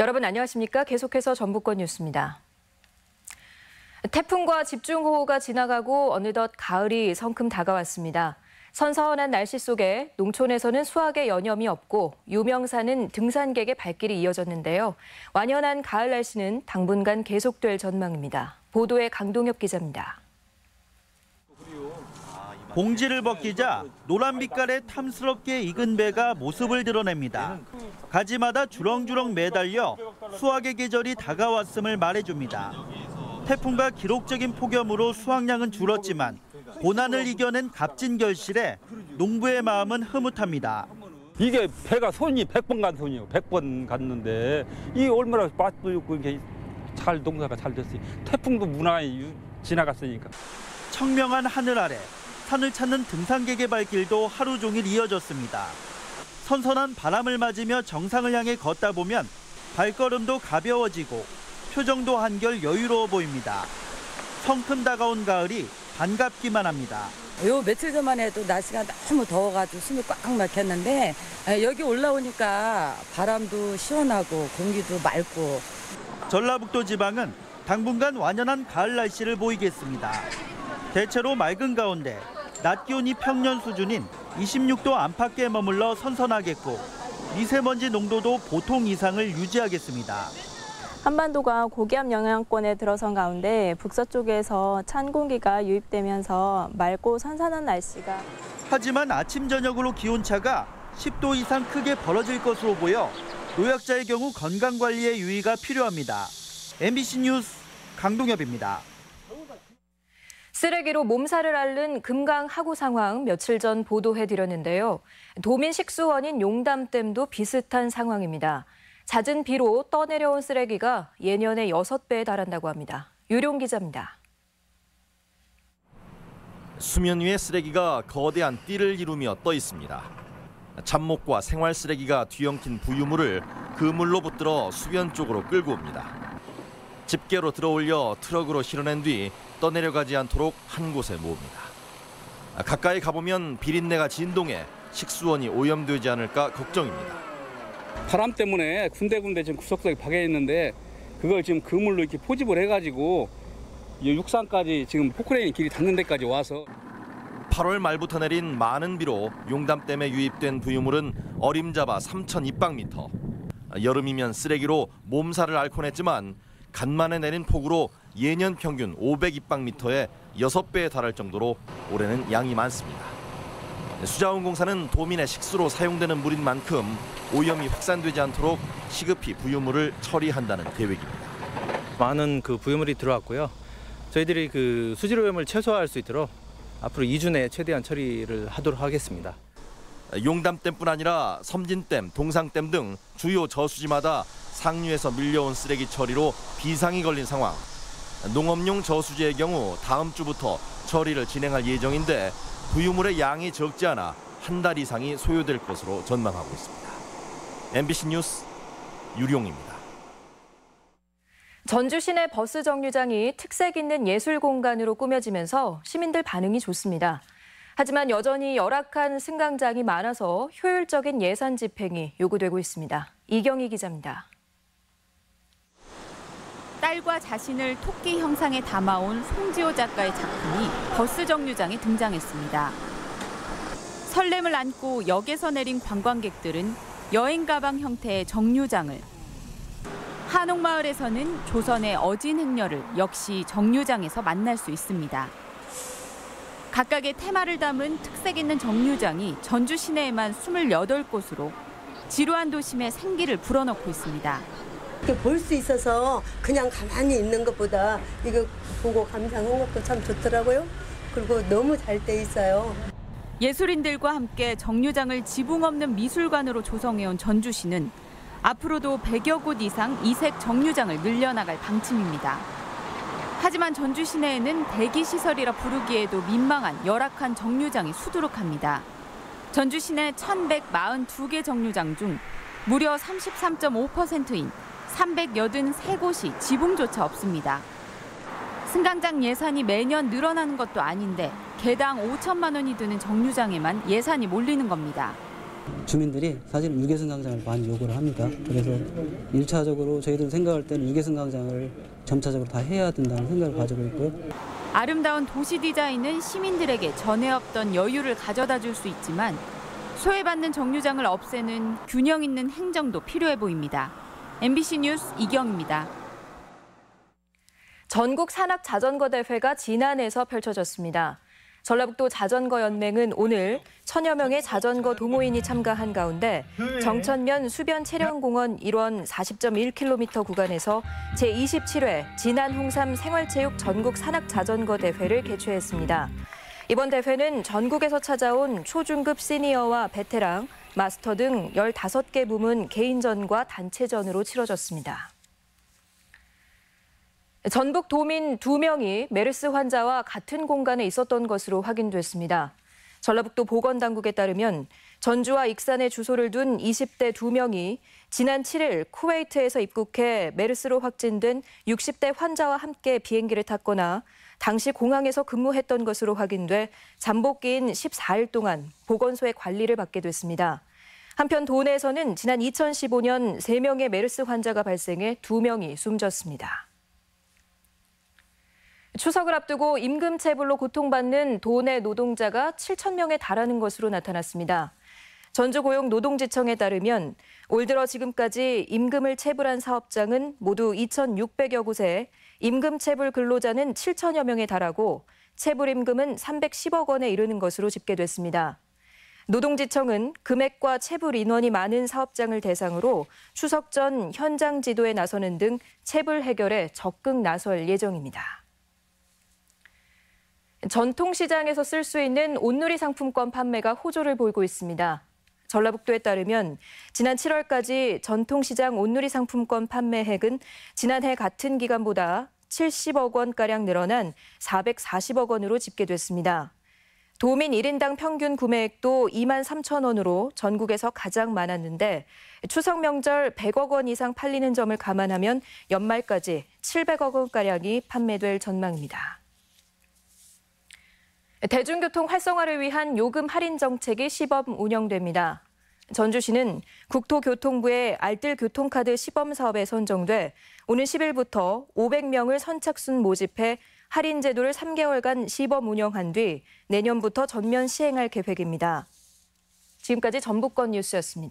여러분 안녕하십니까? 계속해서 전북권 뉴스입니다. 태풍과 집중호우가 지나가고 어느덧 가을이 성큼 다가왔습니다. 선선한 날씨 속에 농촌에서는 수확에 여념이 없고 유명산은 등산객의 발길이 이어졌는데요. 완연한 가을 날씨는 당분간 계속될 전망입니다. 보도에 강동엽 기자입니다. 봉지를 벗기자 노란 빛깔의 탐스럽게 익은 배가 모습을 드러냅니다. 가지마다 주렁주렁 매달려 수확의 계절이 다가왔음을 말해줍니다. 태풍과 기록적인 폭염으로 수확량은 줄었지만 고난을 이겨낸 값진 결실에 농부의 마음은 흐뭇합니다. 이게 배가 손이 100번 간 손이에요. 100번 갔는데 이 얼마나 맛도 있고 이렇게 잘 농사가 잘 됐어요. 태풍도 무난히 지나갔으니까. 청명한 하늘 아래 산을 찾는 등산객의 발길도 하루 종일 이어졌습니다. 선선한 바람을 맞으며 정상을 향해 걷다 보면 발걸음도 가벼워지고 표정도 한결 여유로워 보입니다. 성큼 다가온 가을이 반갑기만 합니다. 요 며칠 전만 해도 날씨가 너무 더워가지고 숨이 꽉 막혔는데 여기 올라오니까 바람도 시원하고 공기도 맑고. 전라북도 지방은 당분간 완연한 가을 날씨를 보이겠습니다. 대체로 맑은 가운데 낮 기온이 평년 수준인 26도 안팎에 머물러 선선하겠고 미세먼지 농도도 보통 이상을 유지하겠습니다. 한반도가 고기압 영향권에 들어선 가운데 북서쪽에서 찬 공기가 유입되면서 맑고 선선한 날씨가. 하지만 아침 저녁으로 기온차가 10도 이상 크게 벌어질 것으로 보여 노약자의 경우 건강관리에 유의가 필요합니다. MBC 뉴스 강동엽입니다. 쓰레기로 몸살을 앓는 금강 하구 상황 며칠 전 보도해드렸는데요. 도민 식수원인 용담댐도 비슷한 상황입니다. 잦은 비로 떠내려온 쓰레기가 예년의 6배에 달한다고 합니다. 유룡 기자입니다. 수면 위에 쓰레기가 거대한 띠를 이루며 떠 있습니다. 잡목과 생활 쓰레기가 뒤엉킨 부유물을 그물로 붙들어 수변 쪽으로 끌고 옵니다. 집게로 들어올려 트럭으로 실어낸 뒤 떠내려가지 않도록 한 곳에 모읍니다. 가까이 가보면 비린내가 진동해 식수원이 오염되지 않을까 걱정입니다. 바람 때문에 군데군데 지금 구석구석에 박여 있는데 그걸 지금 그물로 이렇게 포집을 해가지고 육상까지 지금 포크레인 길이 닿는 데까지 와서. 8월 말부터 내린 많은 비로 용담댐에 유입된 부유물은 어림잡아 3,200미터. 여름이면 쓰레기로 몸살을 앓곤 했지만 간만에 내린 폭우로 예년 평균 502방미터에 6배에 달할 정도로 올해는 양이 많습니다. 수자원공사는 도민의 식수로 사용되는 물인 만큼 오염이 확산되지 않도록 시급히 부유물을 처리한다는 계획입니다. 많은 부유물이 들어왔고요. 저희들이 수질 오염을 최소화할 수 있도록 앞으로 2주 내에 최대한 처리를 하도록 하겠습니다. 용담댐뿐 아니라 섬진댐, 동상댐 등 주요 저수지마다 상류에서 밀려온 쓰레기 처리로 비상이 걸린 상황. 농업용 저수지의 경우 다음 주부터 처리를 진행할 예정인데 부유물의 양이 적지 않아 한 달 이상이 소요될 것으로 전망하고 있습니다. MBC 뉴스 유룡입니다. 전주 시내 버스 정류장이 특색 있는 예술 공간으로 꾸며지면서 시민들 반응이 좋습니다. 하지만 여전히 열악한 승강장이 많아서 효율적인 예산 집행이 요구되고 있습니다. 이경희 기자입니다. 딸과 자신을 토끼 형상에 담아온 송지호 작가의 작품이 버스 정류장에 등장했습니다. 설렘을 안고 역에서 내린 관광객들은 여행 가방 형태의 정류장을, 한옥마을에서는 조선의 어진 행렬을 역시 정류장에서 만날 수 있습니다. 각각의 테마를 담은 특색 있는 정류장이 전주 시내에만 28곳으로 지루한 도심의 생기를 불어넣고 있습니다. 볼 수 있어서 그냥 가만히 있는 것보다 이거 보고 감상한 것도 참 좋더라고요. 그리고 너무 잘 돼 있어요. 예술인들과 함께 정류장을 지붕 없는 미술관으로 조성해온 전주시는 앞으로도 100여 곳 이상 이색 정류장을 늘려나갈 방침입니다. 하지만 전주 시내에는 대기시설이라 부르기에도 민망한 열악한 정류장이 수두룩합니다. 전주 시내 1,142개 정류장 중 무려 33.5%인 383곳이 지붕조차 없습니다. 승강장 예산이 매년 늘어나는 것도 아닌데 개당 5천만 원이 드는 정류장에만 예산이 몰리는 겁니다. 주민들이 사실은 유계승 광장을 많이 요구를 합니다. 그래서 1차적으로 저희들 생각할 때는 유계승 광장을 점차적으로 다 해야 된다는 생각을 가지고 있고요. 아름다운 도시 디자인은 시민들에게 전에 없던 여유를 가져다 줄 수 있지만 소외받는 정류장을 없애는 균형 있는 행정도 필요해 보입니다. MBC 뉴스 이경입니다. 전국 산악 자전거 대회가 진안에서 펼쳐졌습니다. 전라북도 자전거연맹은 오늘 1000여 명의 자전거 동호인이 참가한 가운데 정천면 수변 체령공원 일원 40.1km 구간에서 제27회 진안 홍삼 생활체육 전국 산악 자전거 대회를 개최했습니다. 이번 대회는 전국에서 찾아온 초중급 시니어와 베테랑, 마스터 등 15개 부문 개인전과 단체전으로 치러졌습니다. 전북 도민 2명이 메르스 환자와 같은 공간에 있었던 것으로 확인됐습니다. 전라북도 보건당국에 따르면 전주와 익산에 주소를 둔 20대 2명이 지난 7일 쿠웨이트에서 입국해 메르스로 확진된 60대 환자와 함께 비행기를 탔거나 당시 공항에서 근무했던 것으로 확인돼 잠복기인 14일 동안 보건소의 관리를 받게 됐습니다. 한편 도내에서는 지난 2015년 3명의 메르스 환자가 발생해 2명이 숨졌습니다. 추석을 앞두고 임금체불로 고통받는 도내 노동자가 7,000명에 달하는 것으로 나타났습니다. 전주고용노동지청에 따르면 올 들어 지금까지 임금을 체불한 사업장은 모두 2,600여 곳에 임금체불 근로자는 7,000여 명에 달하고 체불임금은 310억 원에 이르는 것으로 집계됐습니다. 노동지청은 금액과 체불 인원이 많은 사업장을 대상으로 추석 전 현장 지도에 나서는 등 체불 해결에 적극 나설 예정입니다. 전통시장에서 쓸 수 있는 온누리 상품권 판매가 호조를 보이고 있습니다. 전라북도에 따르면 지난 7월까지 전통시장 온누리 상품권 판매액은 지난해 같은 기간보다 70억 원가량 늘어난 440억 원으로 집계됐습니다. 도민 1인당 평균 구매액도 2만 3천 원으로 전국에서 가장 많았는데 추석 명절 100억 원 이상 팔리는 점을 감안하면 연말까지 700억 원가량이 판매될 전망입니다. 대중교통 활성화를 위한 요금 할인 정책이 시범 운영됩니다. 전주시는 국토교통부의 알뜰 교통카드 시범 사업에 선정돼 오는 10일부터 500명을 선착순 모집해 할인 제도를 3개월간 시범 운영한 뒤 내년부터 전면 시행할 계획입니다. 지금까지 전북권 뉴스였습니다.